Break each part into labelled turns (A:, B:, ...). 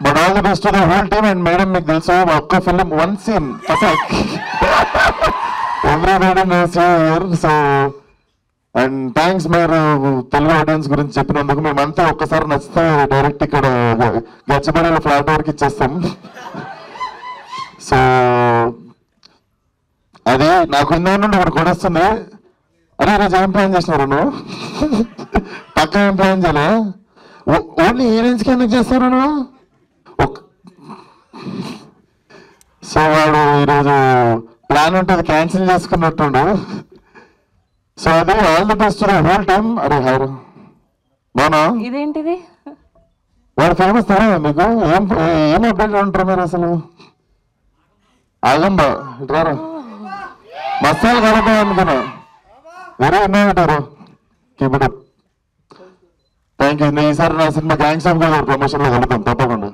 A: But all the best to the whole team. And madam మీకు తెలుసు ఒక్క film one scene everybody knows you here. So and thanks మీరు Telugu audience గురించి చెప్పినందుకు. మేమంతా ఒక్కసారి నచ్చితే డైరెక్ట్ ఇక్కడ గచ్చిబడిలో ఫ్లాట్ వరకు ఇచ్చేస్తాం. సో అది నాకు ఇందా నుండి ఒకటి కొడేస్తుంది. అరే ఈరోజు ఏం ప్లాన్ చేసినారు నువ్వు? పక్క ఏం ప్లాన్ చేయలే? ఓన్లీ ఏ రేంజ్కి ఎందుకు చేస్తారు నువ్వు? సో వాడు ఈరోజు ప్లాన్ ఉంటుంది క్యాన్సిల్ చేసుకున్నట్టుండు. సో అది all the best whole time. అరే హారు బానా
B: ఇదేంటిది?
A: వాడు ఫేమస్ తెలియదా మీకు? ఏం అప్డేట్ ఉంటారు మీరు అసలు? ఆగంబా ఇట్రారా మసాలా కలపా అనుకున్నా. Very innovator. Keep it up. Thank you. ఈసారి నా సినిమా గ్యాంగ్స్ ఆఫ్ గోదావరి ప్రమోషన్లో కలుద్దాం తప్పకుండా.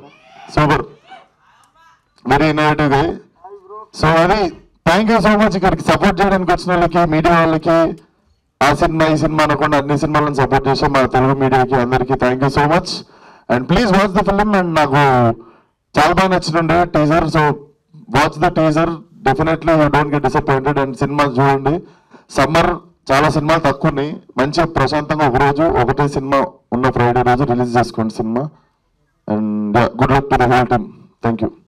A: సూపర్, వెరీ ఇన్నోవేటివ్ గా. సో అది థ్యాంక్ యూ సో మచ్. ఇక్కడికి సపోర్ట్ చేయడానికి వచ్చిన వాళ్ళకి, మీడియా వాళ్ళకి, ఆ సినిమా ఈ సినిమా అనకుండా అన్ని సినిమాలను సపోర్ట్ చేసాం మా తెలుగు మీడియాకి అందరికీ thank you so much. And please watch the film. And నాకు చాలా బాగా నచ్చిండే teaser. So watch the teaser, definitely you don't get disappointed. And సినిమా చూడండి. సమ్మర్ చాలా సినిమాలు తక్కువ ఉన్నాయి. మంచిగా ప్రశాంతంగా ఒకటే సినిమా ఉన్న ఫ్రైడే రోజు రిలీజ్ చేసుకోండి cinema. And good luck to the whole team. Thank you.